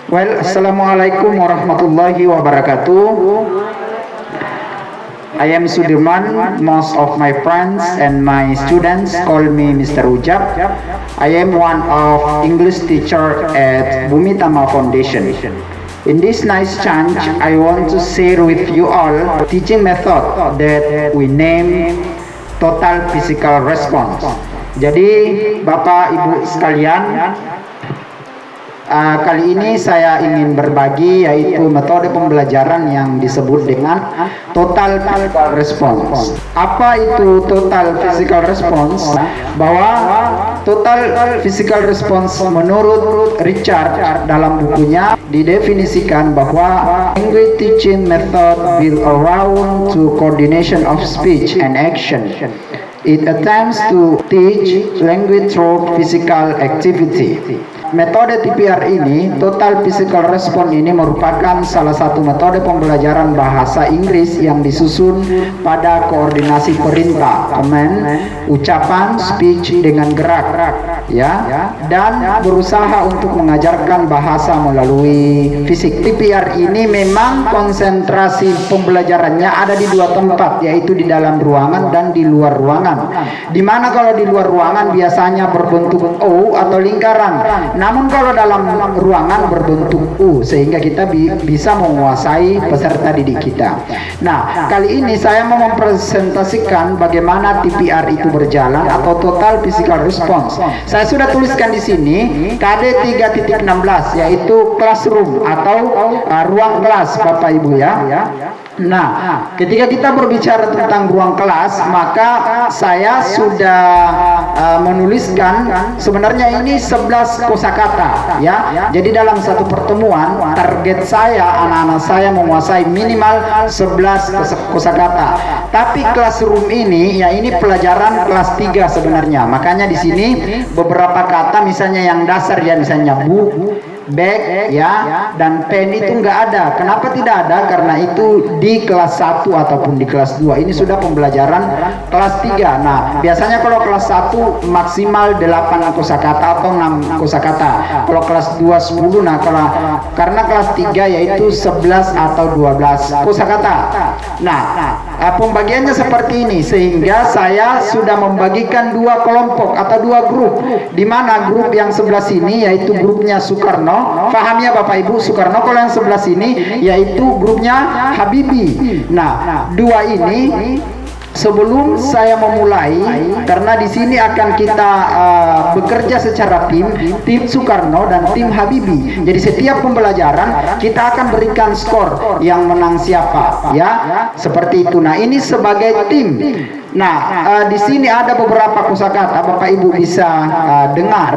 Well, Assalamualaikum warahmatullahi wabarakatuh. I am Sudirman. Most of my friends and my students call me Mr. Ujab. I am one of English teacher at Bumi Tama Foundation. In this nice chance, I want to share with you all teaching method that we name total physical response. Jadi, Bapak Ibu sekalian, kali ini saya ingin berbagi yaitu metode pembelajaran yang disebut dengan total physical response. Apa itu total physical response? Bahwa total physical response menurut Richard dalam bukunya didefinisikan bahwa language teaching method built around to coordination of speech and action. It attempts to teach language through physical activity. Metode TPR ini, Total Physical Response ini merupakan salah satu metode pembelajaran bahasa Inggris yang disusun pada koordinasi perintah, command, ucapan, speech dengan gerak, ya, dan berusaha untuk mengajarkan bahasa melalui fisik. TPR ini memang konsentrasi pembelajarannya ada di dua tempat, yaitu di dalam ruangan dan di luar ruangan. Dimana kalau di luar ruangan biasanya berbentuk O atau lingkaran. Namun kalau dalam ruangan berbentuk U, sehingga kita bisa menguasai peserta didik kita. Nah, kali ini saya mau mempresentasikan bagaimana TPR itu berjalan atau Total Physical Response. Saya sudah tuliskan di sini KD 3.16, yaitu classroom atau ruang kelas, Bapak Ibu ya. Nah, ketika kita berbicara tentang ruang kelas, maka saya sudah menuliskan sebenarnya ini 11 kosakata ya. Jadi dalam satu pertemuan target saya anak-anak saya menguasai minimal 11 kosakata. Tapi classroom ini ya ini pelajaran kelas 3 sebenarnya. Makanya di sini beberapa kata misalnya yang dasar ya, misalnya bu, bag ya, dan pen itu enggak ada. Kenapa tidak ada? Karena itu di kelas 1 ataupun di kelas 2 ini sudah pembelajaran kelas 3. Nah, biasanya kalau kelas 1 maksimal 8 kosakata atau 6 kosakata. Kalau kelas 2 10. Nah, karena kelas 3 yaitu 11 atau 12 kosakata. Nah, pembagiannya seperti ini sehingga saya sudah membagikan dua kelompok atau dua grup, di mana grup yang sebelah sini yaitu grupnya Soekarno. Paham ya Bapak Ibu? Soekarno. Kalau yang sebelah sini yaitu grupnya Habibie. Nah, dua ini sebelum saya memulai, karena di sini akan kita bekerja secara tim Soekarno dan tim Habibie. Jadi setiap pembelajaran kita akan berikan skor yang menang siapa, ya, seperti itu. Nah, ini sebagai tim. Nah, di sini ada beberapa kosakata Bapak Ibu bisa dengar,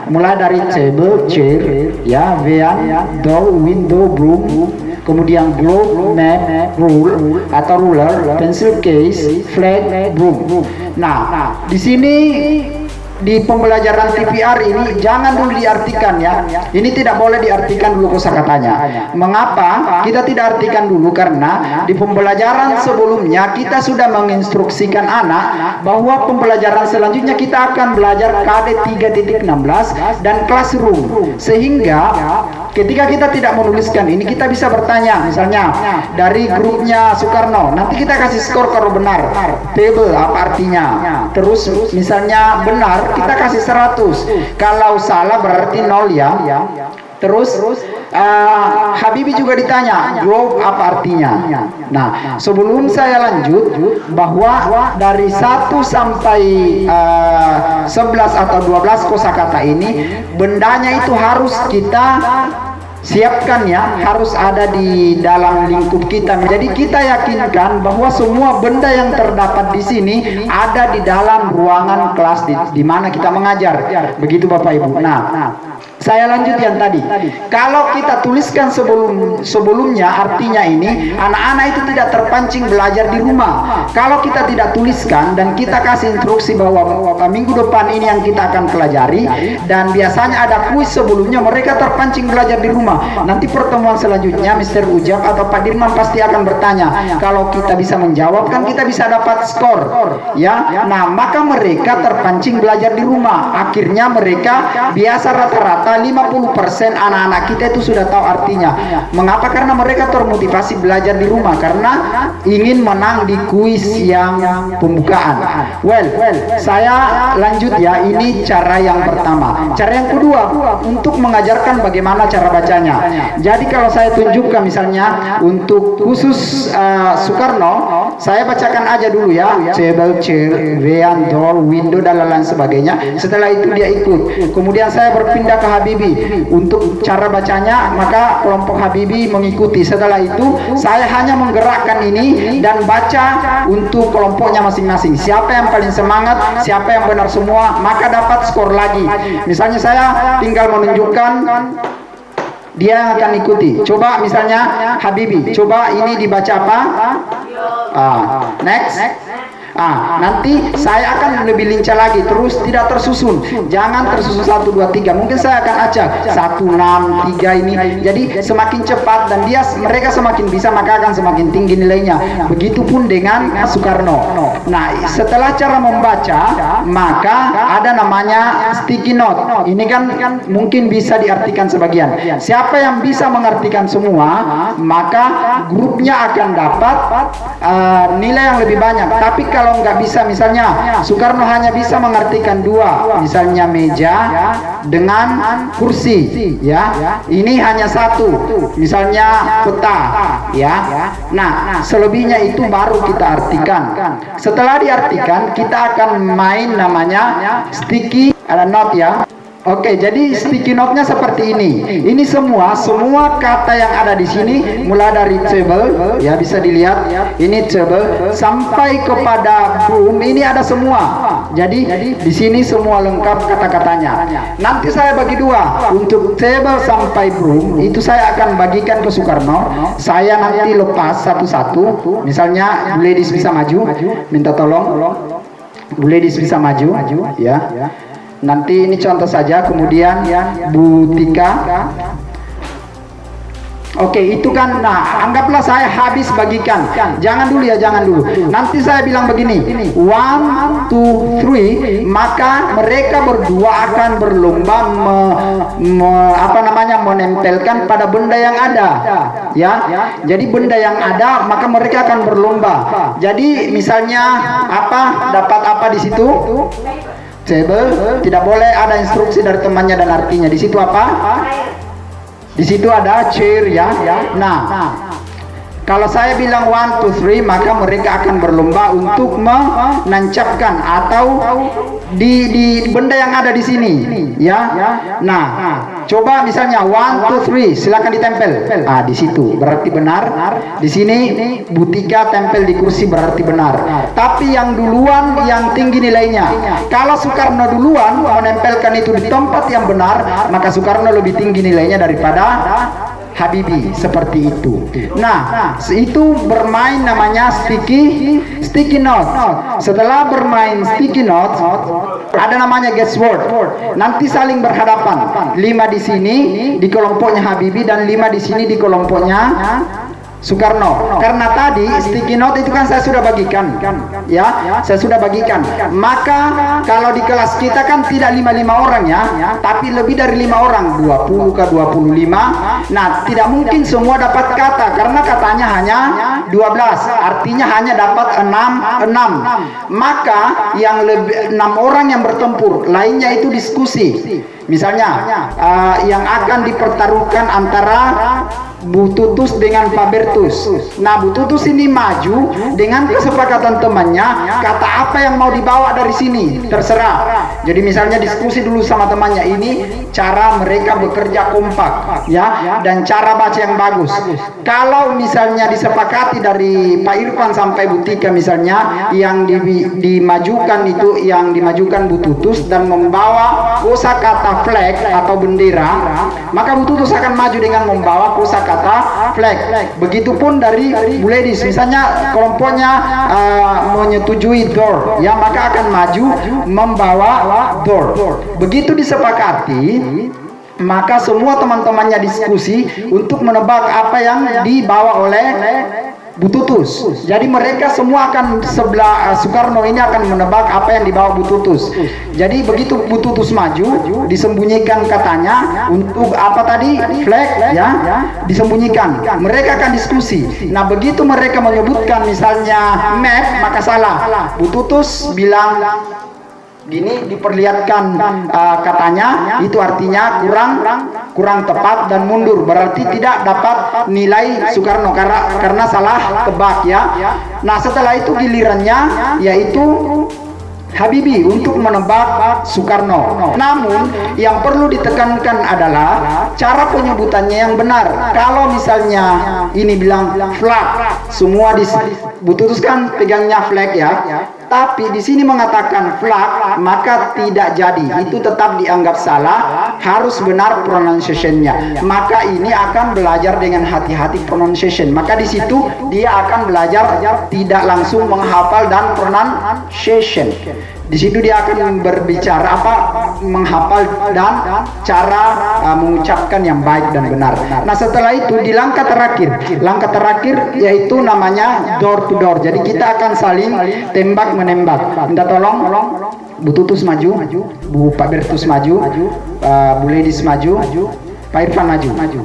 mulai dari table, chair, ya, van, door, window, broom, kemudian globe, map, rule atau ruler, pencil case, flag, broom. Nah, di sini di pembelajaran TPR ini jangan dulu diartikan ya. Ini tidak boleh diartikan dulu kosakatanya. Mengapa kita tidak artikan dulu? Karena di pembelajaran sebelumnya kita sudah menginstruksikan anak bahwa pembelajaran selanjutnya kita akan belajar KD 3.16 dan classroom. Sehingga ketika kita tidak menuliskan ini, kita bisa bertanya, misalnya dari grupnya Soekarno, nanti kita kasih skor kalau benar. Table apa artinya? Terus misalnya benar, kita kasih 100. Kalau salah berarti 0 ya. Terus Habibie juga ditanya, globe apa artinya? Nah, sebelum saya lanjut, bahwa dari 1 sampai 11 atau 12 kosakata ini, bendanya itu harus kita siapkan ya, harus ada di dalam lingkup kita. Jadi kita yakinkan bahwa semua benda yang terdapat di sini ada di dalam ruangan kelas di mana kita mengajar. Begitu Bapak Ibu. Nah, saya lanjut yang tadi. Kalau kita tuliskan sebelumnya artinya ini, anak-anak itu tidak terpancing belajar di rumah. Kalau kita tidak tuliskan dan kita kasih instruksi bahwa minggu depan ini yang kita akan pelajari, dan biasanya ada kuis sebelumnya, mereka terpancing belajar di rumah. Nanti pertemuan selanjutnya Mr. Ujab atau Pak Dirman pasti akan bertanya. Kalau kita bisa menjawab, kan kita bisa dapat skor ya. Nah, maka mereka terpancing belajar di rumah. Akhirnya mereka biasa rata-rata rata-rata 50% anak-anak kita itu sudah tahu artinya. Mengapa? Karena mereka termotivasi belajar di rumah karena ingin menang di kuis yang pembukaan. Well, saya lanjut ya. Ini cara yang pertama. Cara yang kedua, untuk mengajarkan bagaimana cara bacanya. Jadi kalau saya tunjukkan misalnya untuk khusus Soekarno, saya bacakan aja dulu ya. Table, chair, vean, door, window dan lain sebagainya. Setelah itu dia ikut. Kemudian saya berpindah ke Habibie untuk cara bacanya, maka kelompok Habibie mengikuti. Setelah itu saya hanya menggerakkan ini dan baca untuk kelompoknya masing-masing. Siapa yang paling semangat, siapa yang benar semua, maka dapat skor lagi. Misalnya saya tinggal menunjukkan, dia yang akan ikuti. Coba misalnya Habibie, coba ini dibaca apa? Next. Nanti saya akan lebih lincah lagi, terus tidak tersusun. Jangan tersusun 1, 2, 3. Mungkin saya akan acak 1, 6, 3 ini. Jadi semakin cepat dan mereka semakin bisa, maka akan semakin tinggi nilainya. Begitupun dengan Soekarno. Nah, setelah cara membaca, maka ada namanya sticky note. Ini kan mungkin bisa diartikan sebagian. Siapa yang bisa mengartikan semua, maka grupnya akan dapat nilai yang lebih banyak. Tapi kalau nggak bisa, misalnya Soekarno hanya bisa mengartikan 2, misalnya meja dengan kursi, ya. Ini hanya 1, misalnya peta, ya. Nah, selebihnya itu baru kita artikan. Setelah diartikan, kita akan main namanya sticky note ya. Oke, jadi sticky note-nya seperti ini. Ini semua kata yang ada di sini, mulai dari table, ya bisa dilihat. Ini table sampai kepada broom, ini ada semua. Jadi di sini semua lengkap kata-katanya. Nanti saya bagi 2. Untuk table sampai broom itu saya akan bagikan ke Soekarno. Saya nanti lepas satu-satu. Misalnya Bu Ladies bisa maju, minta tolong. Bu Ladies bisa maju, ya. Nanti ini contoh saja, kemudian Bu Tika. Oke, itu kan, nah anggaplah saya habis bagikan. Jangan dulu ya, jangan dulu. Nanti saya bilang begini, 1, 2, 3, maka mereka berdua akan berlomba menempelkan pada benda yang ada. Ya, jadi benda yang ada, maka mereka akan berlomba. Jadi misalnya dapat apa di situ? Table, tidak boleh ada instruksi dari temannya dan artinya. Di situ apa? Di situ ada chair ya. Nah, kalau saya bilang 1, 2, 3, maka mereka akan berlomba untuk menancapkan atau di benda yang ada di sini, ya. Nah, coba misalnya 1, 2, 3, silakan ditempel. Di situ berarti benar. Di sini Bu Tika tempel di kursi berarti benar. Tapi yang duluan yang tinggi nilainya. Kalau Soekarno duluan menempelkan itu di tempat yang benar, maka Soekarno lebih tinggi nilainya daripada Habibie, seperti itu. Nah, itu bermain namanya sticky note. Setelah bermain sticky note, ada namanya guessword. Nanti saling berhadapan. 5 di sini di kelompoknya Habibie dan 5 di sini di kelompoknya Soekarno. Karena tadi sticky note itu kan saya sudah bagikan, ya, saya sudah bagikan. Maka kalau di kelas kita kan tidak 5 orang ya, tapi lebih dari 5 orang, 20 ke 25. Nah, tidak mungkin semua dapat kata karena katanya hanya 12, artinya hanya dapat 6. Maka yang lebih 6 orang yang bertempur, lainnya itu diskusi. Misalnya yang akan dipertaruhkan antara Bu Tutus dengan Pak Bertus. Nah, Bu Tutus ini maju dengan kesepakatan temannya, kata apa yang mau dibawa dari sini terserah. Jadi misalnya diskusi dulu sama temannya, ini cara mereka bekerja kompak ya, dan cara baca yang bagus. Kalau misalnya disepakati dari Pak Irfan sampai Bu Tika misalnya, yang dimajukan itu yang dimajukan Bu Tutus dan membawa kosakata flag atau bendera, maka Bu Tutus akan maju dengan membawa kosakata flag. Begitupun dari Bu Ladies, misalnya kelompoknya menyetujui door, ya, maka akan maju membawa door. Begitu disepakati, maka semua teman-temannya diskusi untuk menebak apa yang dibawa oleh Bututus. Jadi mereka semua akan sebelah Soekarno ini akan menebak apa yang dibawa Bututus. Jadi begitu Bututus maju, disembunyikan katanya untuk apa tadi flag ya, disembunyikan. Mereka akan diskusi. Nah begitu mereka menyebutkan misalnya map, maka salah. Bututus bilang gini, diperlihatkan katanya, itu artinya kurang tepat dan mundur, berarti tidak dapat nilai Soekarno karena salah tebak ya. Nah setelah itu gilirannya yaitu Habibie untuk menebak Soekarno. Namun yang perlu ditekankan adalah cara penyebutannya yang benar. Kalau misalnya ini bilang flag, semua Bututus kan pegangnya flag ya. Tapi di sini mengatakan flag, maka tidak jadi. Itu tetap dianggap salah, harus benar pronunciation-nya. Maka ini akan belajar dengan hati-hati pronunciation. Maka di situ dia akan belajar tidak langsung menghafal dan pronunciation. Di situ dia akan berbicara menghafal dan cara mengucapkan yang baik dan benar. Nah setelah itu di langkah terakhir yaitu namanya door to door. Jadi kita akan saling tembak menembak. Minta tolong Bututus maju, Pak Bertus maju, Bu Ledis maju, Pak Irfan maju.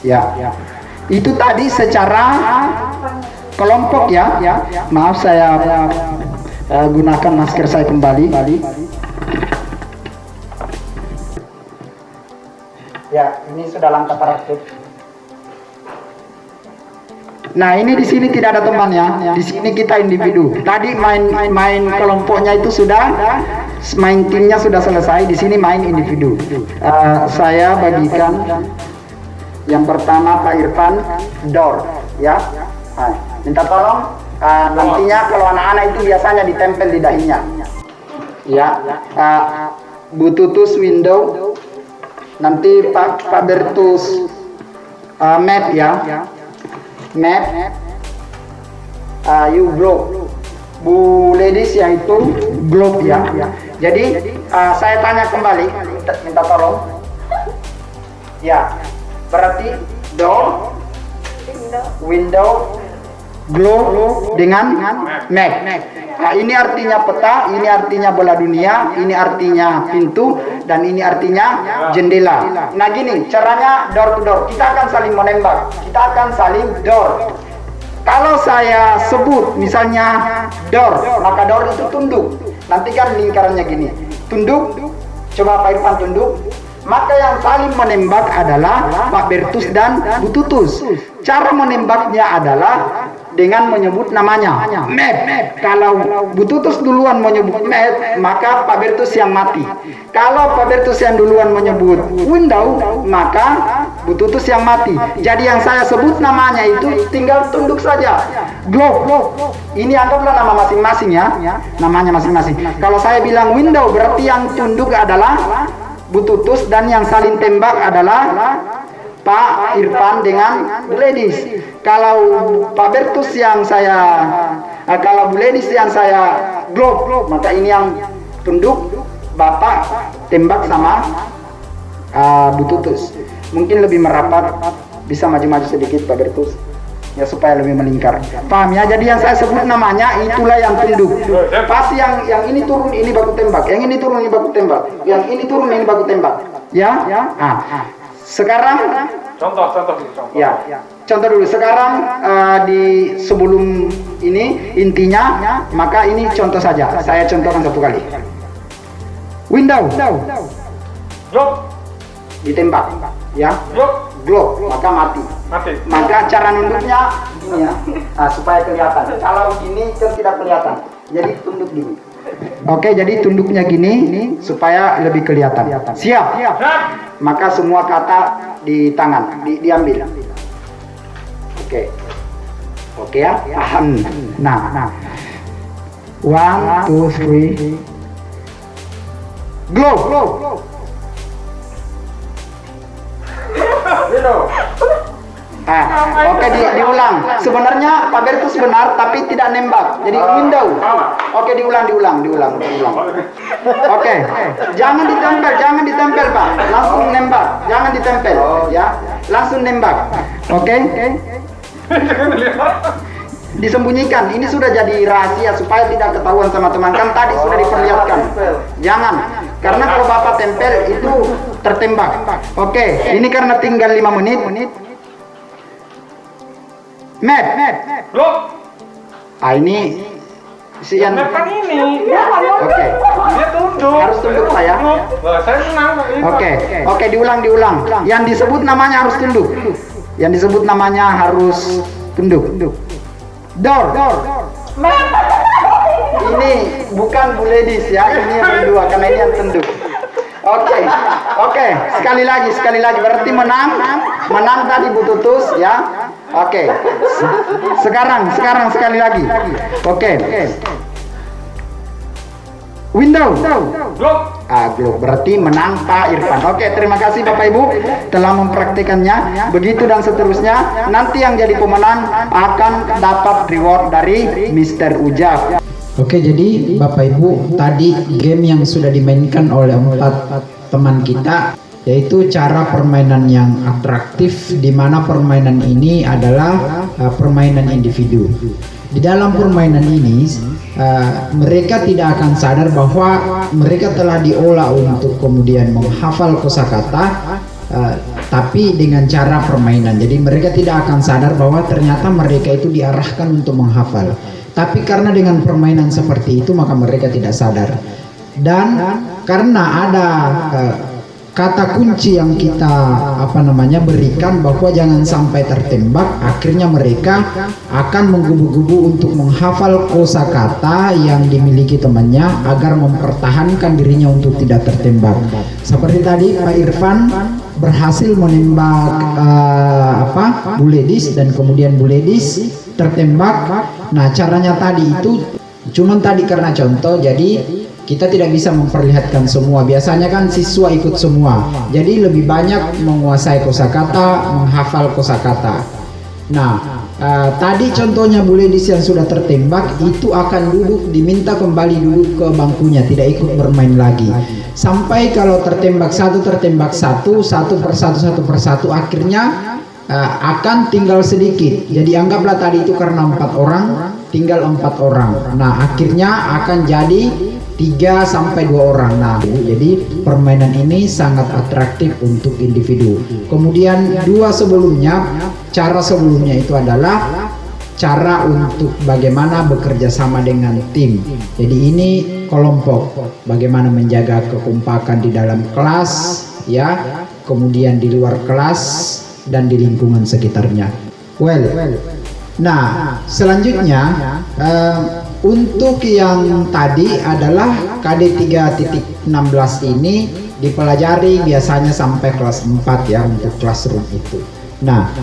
Ya. Itu tadi secara kelompok ya. Maaf saya gunakan masker saya kembali. Ya, ini sudah langkah terakhir. Nah, ini di sini tidak ada teman ya. Di sini kita individu. Tadi main kelompoknya itu sudah, main timnya sudah selesai. Di sini main individu. Saya bagikan yang pertama Pak Irfan door ya. Minta tolong. Nantinya kalau anak-anak itu biasanya ditempel di dahinya ya. Bututus window, nanti Pak Bertus map ya, map, you globe, Bu Ledis yang itu globe ya. Jadi saya tanya kembali, minta tolong ya, berarti door, window, globe dengan map. Nah, ini artinya peta, ini artinya bola dunia, ini artinya pintu, dan ini artinya jendela. Nah gini caranya door to door. Kita akan saling menembak, kita akan saling door. Kalau saya sebut misalnya door, maka door itu tunduk. Nanti kan lingkarannya gini, tunduk. Coba Pak Irfan tunduk. Maka yang saling menembak adalah Pak Bertus dan Bututus. Cara menembaknya adalah dengan menyebut namanya map. Kalau Bututus duluan menyebut map, maka Pak Bertus yang mati. Kalau Pak Bertus yang duluan menyebut window, maka Bututus yang mati. Jadi yang saya sebut namanya itu tinggal tunduk saja. Globe. Ini anggaplah nama masing-masing ya. Namanya masing-masing. Kalau saya bilang window, berarti yang tunduk adalah Bututus dan yang saling tembak adalah Pak Irfan dengan Bu Ledis. Kalau Pak Bertus yang saya, kalau Bu Ledis yang saya globe, maka ini yang tunduk, Bapak tembak sama Bututus. Mungkin lebih merapat, bisa maju-maju sedikit Pak Bertus, ya supaya lebih melingkar. Paham ya? Jadi yang saya sebut namanya itulah yang tunduk. Pas yang ini turun ini baku tembak, yang ini turun ini baku tembak, yang ini turun ini baku tembak. Ya? Sekarang contoh. Ya, contoh dulu. Sekarang di sebelum ini intinya, maka ini contoh saja. Saya contohkan satu kali. Window. Globe. Ditembak. Ya. Globe. Maka mati. Maka cara nunduknya ini ya, supaya kelihatan. Kalau gini kan tidak kelihatan. Jadi tunduk gini. Oke, jadi tunduknya gini supaya lebih kelihatan. Siap. Maka semua kata di tangan diambil. Oke ya, paham. Nah. 1, 2, 3. Globe. Oke, diulang. Sebenarnya Pak Bertus benar, tapi tidak nembak. Jadi window. Oke, diulang. Oke, jangan ditempel Pak. Langsung nembak. Jangan ditempel, ya. Langsung nembak. Oke. Disembunyikan, ini sudah jadi rahasia supaya tidak ketahuan sama teman. Kan tadi sudah diperlihatkan. Jangan, karena kalau Bapak tempel itu tertembak. Oke, ini karena tinggal 5 menit. Map. Ini si yang kan ini. Oke. Dia tunduk. Harus tunduk Pak ya. Saya senang. Oke, diulang. Yang disebut namanya harus tunduk. Yang disebut namanya harus tunduk. Door. Ini bukan Bu Ladies ya, ini yang berdua karena ini yang tunduk. Oke, sekali lagi berarti menang tadi Bu Tutus ya. Oke. Sekarang sekali lagi. Oke. Window. Globe berarti menang Pak Irfan. Oke, terima kasih Bapak Ibu telah mempraktikannya. Begitu dan seterusnya. Nanti yang jadi pemenang akan dapat reward dari Mr. Ujab. Oke, jadi Bapak Ibu tadi game yang sudah dimainkan oleh 4 teman kita, yaitu cara permainan yang atraktif, di mana permainan ini adalah permainan individu. Di dalam permainan ini mereka tidak akan sadar bahwa mereka telah diolah untuk kemudian menghafal kosakata, tapi dengan cara permainan. Jadi mereka tidak akan sadar bahwa ternyata mereka itu diarahkan untuk menghafal. Tapi karena dengan permainan seperti itu maka mereka tidak sadar. Dan karena ada kata kunci yang kita berikan bahwa jangan sampai tertembak, akhirnya mereka akan menggebu-gebu untuk menghafal kosakata yang dimiliki temannya agar mempertahankan dirinya untuk tidak tertembak. Seperti tadi Pak Irfan berhasil menembak Bu Ladies, dan kemudian Bu Ladies tertembak. Nah, caranya tadi itu cuman tadi karena contoh, jadi kita tidak bisa memperlihatkan semua. Biasanya kan siswa ikut semua, jadi lebih banyak menguasai kosakata, menghafal kosakata. Nah, tadi contohnya Bu Ladies yang sudah tertembak itu akan duduk, diminta kembali duduk ke bangkunya, tidak ikut bermain lagi. Sampai kalau tertembak satu persatu, akhirnya akan tinggal sedikit. Jadi anggaplah tadi itu karena 4 orang, tinggal 4 orang. Nah, akhirnya akan jadi 3 sampai 2 orang. Nah, jadi permainan ini sangat atraktif untuk individu. Kemudian cara sebelumnya itu adalah cara untuk bagaimana bekerja sama dengan tim. Jadi ini kelompok, bagaimana menjaga kekompakan di dalam kelas ya, kemudian di luar kelas dan di lingkungan sekitarnya. Nah, selanjutnya untuk yang tadi adalah KD 3.16 ini dipelajari biasanya sampai kelas 4 ya untuk classroom itu. Nah,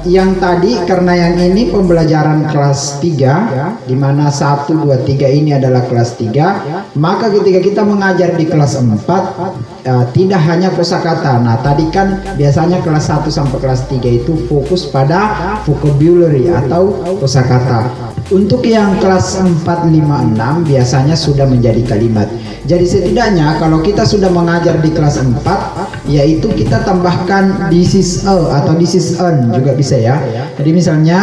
yang tadi karena yang ini pembelajaran kelas 3 di mana 1, 2, 3 ini adalah kelas 3, maka ketika kita mengajar di kelas 4 tidak hanya kosakata. Nah, tadi kan biasanya kelas 1 sampai kelas 3 itu fokus pada vocabulary atau kosakata. Untuk yang kelas 4, 5, 6 biasanya sudah menjadi kalimat. Jadi setidaknya kalau kita sudah mengajar di kelas 4, yaitu kita tambahkan this is a atau this is an juga bisa ya. Jadi misalnya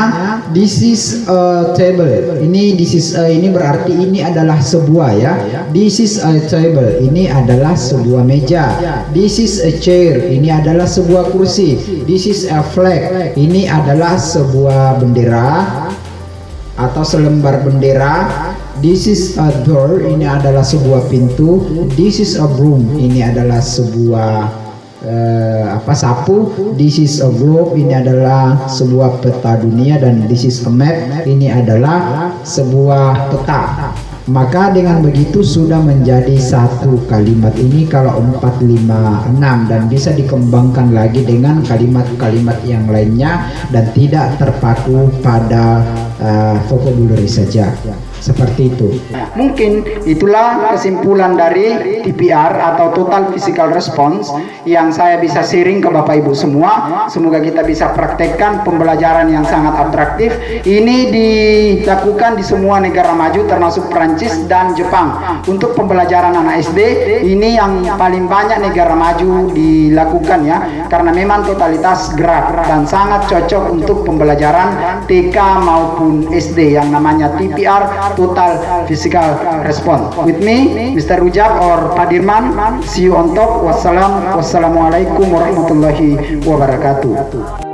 this is a table. Ini this is a ini berarti ini adalah sebuah ya. This is a table. Ini adalah sebuah meja. This is a chair. Ini adalah sebuah kursi. This is a flag. Ini adalah sebuah bendera atau selembar bendera. This is a door. Ini adalah sebuah pintu. This is a broom. Ini adalah sebuah sapu. This is a globe. Ini adalah sebuah peta dunia. Dan this is a map. Ini adalah sebuah peta. Maka dengan begitu sudah menjadi satu kalimat ini kalau 4, 5, 6, dan bisa dikembangkan lagi dengan kalimat-kalimat yang lainnya dan tidak terpaku pada vocabulary saja. Seperti itu. Mungkin itulah kesimpulan dari TPR atau Total Physical Response yang saya bisa sharing ke Bapak Ibu semua. Semoga kita bisa praktekkan pembelajaran yang sangat atraktif. Ini dilakukan di semua negara maju termasuk Prancis dan Jepang. Untuk pembelajaran anak SD ini yang paling banyak negara maju dilakukan ya, karena memang totalitas gerak dan sangat cocok untuk pembelajaran TK maupun SD yang namanya TPR, Total Physical Response. With me, Mr. Rujab or Pak Dirman. See you on top. Wassalamualaikum warahmatullahi wabarakatuh.